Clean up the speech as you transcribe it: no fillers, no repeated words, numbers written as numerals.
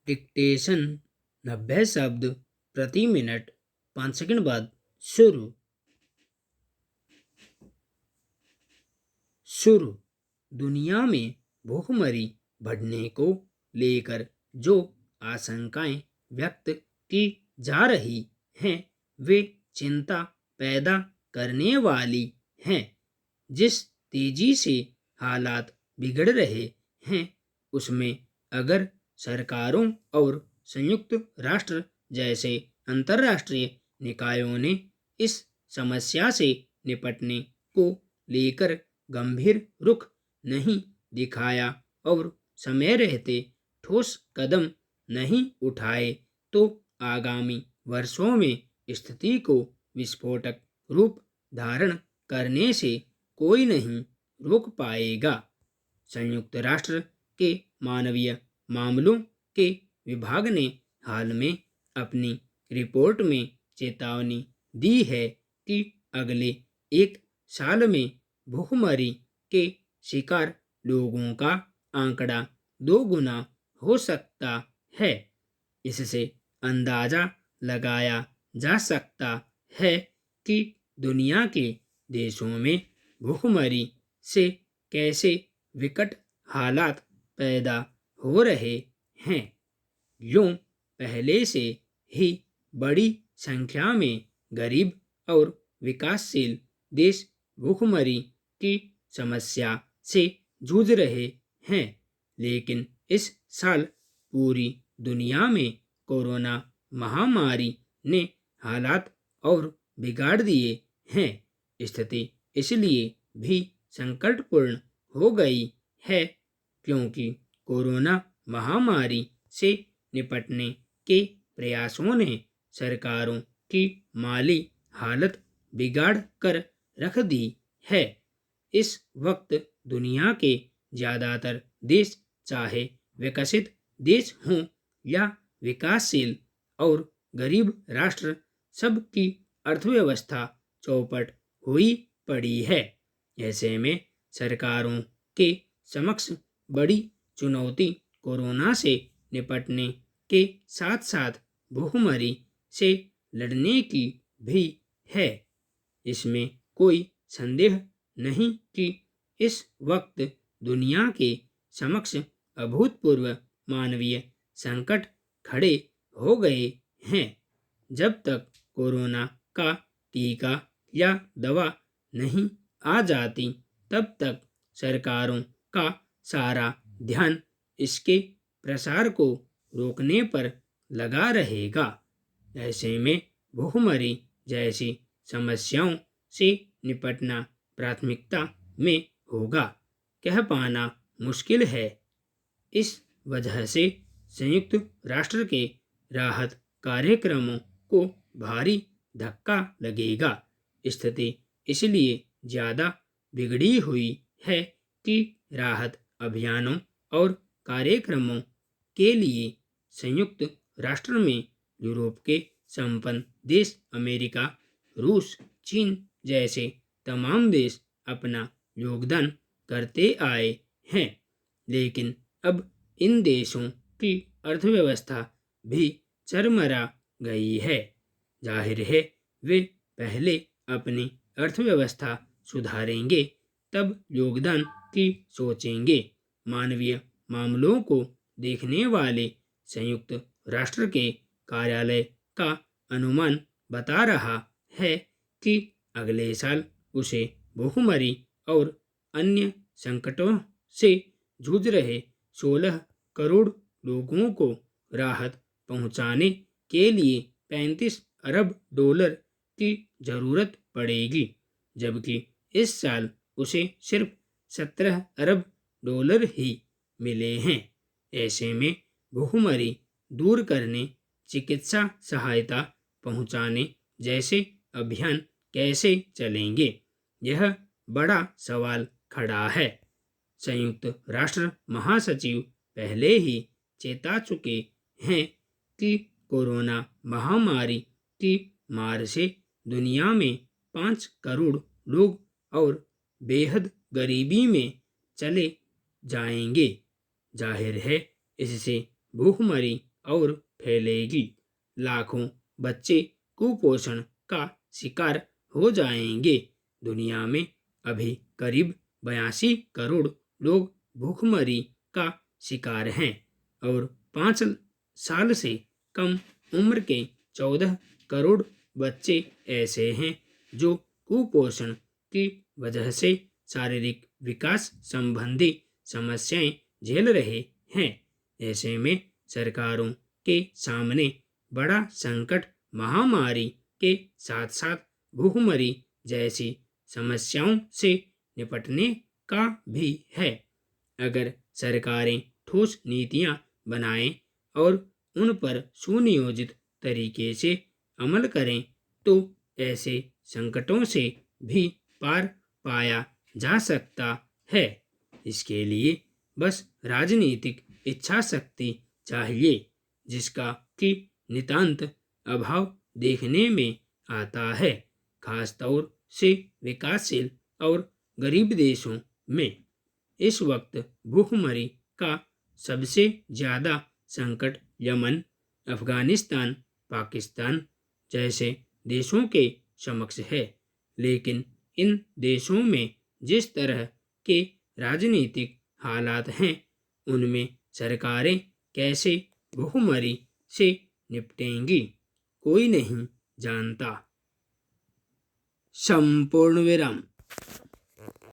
Dictation 90 शब्द प्रति minute 5 second बाद शुरू। दुनिया में भूखमरी बढ़ने को लेकर जो आशंकाएं व्यक्त की जा रही हैं वे चिंता पैदा करने वाली हैं। जिस तेजी से हालात बिगड़ रहे हैं उसमें अगर सरकारों और संयुक्त राष्ट्र जैसे अंतर्राष्ट्रीय निकायों ने इस समस्या से निपटने को लेकर गंभीर रुख नहीं दिखाया और समय रहते ठोस कदम नहीं उठाए तो आगामी वर्षों में स्थिति को विस्फोटक रूप धारण करने से कोई नहीं रोक पाएगा। संयुक्त राष्ट्र के मानवीय मामलों के विभाग ने हाल में अपनी रिपोर्ट में चेतावनी दी है कि अगले 1 साल में भूखमरी के शिकार लोगों का आंकड़ा 2 गुना हो सकता है। इससे अंदाजा लगाया जा सकता है कि दुनिया के देशों में भूखमरी से कैसे विकट हालात पैदा हो रहे हैं। यूं पहले से ही बड़ी संख्या में गरीब और विकासशील देश भूखमरी की समस्या से जूझ रहे हैं, लेकिन इस साल पूरी दुनिया में कोरोना महामारी ने हालात और बिगाड़ दिए हैं। स्थिति इसलिए भी संकटपूर्ण हो गई है क्योंकि कोरोना महामारी से निपटने के प्रयासों ने सरकारों की माली हालत बिगाड़ कर रख दी है। इस वक्त दुनिया के ज़्यादातर देश चाहे विकसित देश हों या विकासशील और गरीब राष्ट्र सबकी अर्थव्यवस्था चौपट हुई पड़ी है। ऐसे में सरकारों के समक्ष बड़ी चुनौती कोरोना से निपटने के साथ साथ भूखमरी से लड़ने की भी है। इसमें कोई संदेह नहीं कि इस वक्त दुनिया के समक्ष अभूतपूर्व मानवीय संकट खड़े हो गए हैं। जब तक कोरोना का टीका या दवा नहीं आ जाती तब तक सरकारों का सारा ध्यान इसके प्रसार को रोकने पर लगा रहेगा। ऐसे में भूखमरी जैसी समस्याओं से निपटना प्राथमिकता में होगा, कह पाना मुश्किल है। इस वजह से संयुक्त राष्ट्र के राहत कार्यक्रमों को भारी धक्का लगेगा। स्थिति इसलिए ज़्यादा बिगड़ी हुई है कि राहत अभियानों और कार्यक्रमों के लिए संयुक्त राष्ट्र में यूरोप के संपन्न देश अमेरिका, रूस, चीन जैसे तमाम देश अपना योगदान करते आए हैं, लेकिन अब इन देशों की अर्थव्यवस्था भी चरमरा गई है। जाहिर है वे पहले अपनी अर्थव्यवस्था सुधारेंगे तब योगदान की सोचेंगे। मानवीय मामलों को देखने वाले संयुक्त राष्ट्र के कार्यालय का अनुमान बता रहा है कि अगले साल उसे भूखमरी और अन्य संकटों से जूझ रहे 16 करोड़ लोगों को राहत पहुंचाने के लिए 35 अरब डॉलर की जरूरत पड़ेगी, जबकि इस साल उसे सिर्फ 17 अरब डॉलर ही मिले हैं। ऐसे में भूखमरी दूर करने, चिकित्सा सहायता पहुंचाने जैसे अभियान कैसे चलेंगे, यह बड़ा सवाल खड़ा है। संयुक्त राष्ट्र महासचिव पहले ही चेता चुके हैं कि कोरोना महामारी की मार से दुनिया में 5 करोड़ लोग और बेहद गरीबी में चले जाएंगे। जाहिर है इससे भूखमरी और फैलेगी। लाखों बच्चे कुपोषण का शिकार हो जाएंगे। दुनिया में अभी करीब 82 करोड़ लोग भूखमरी का शिकार हैं और 5 साल से कम उम्र के 14 करोड़ बच्चे ऐसे हैं जो कुपोषण की वजह से शारीरिक विकास संबंधी समस्याएं झेल रहे हैं। ऐसे में सरकारों के सामने बड़ा संकट महामारी के साथ साथ भूखमरी जैसी समस्याओं से निपटने का भी है। अगर सरकारें ठोस नीतियां बनाएं और उन पर सुनियोजित तरीके से अमल करें तो ऐसे संकटों से भी पार पाया जा सकता है। इसके लिए बस राजनीतिक इच्छा शक्ति चाहिए, जिसका कि नितांत अभाव देखने में आता है, खासतौर से विकासशील और गरीब देशों में। इस वक्त भूखमरी का सबसे ज़्यादा संकट यमन, अफगानिस्तान, पाकिस्तान जैसे देशों के समक्ष है। लेकिन इन देशों में जिस तरह के राजनीतिक हालात हैं, उनमें सरकारें कैसे भूखमरी से निपटेंगी, कोई नहीं जानता। संपूर्ण विराम।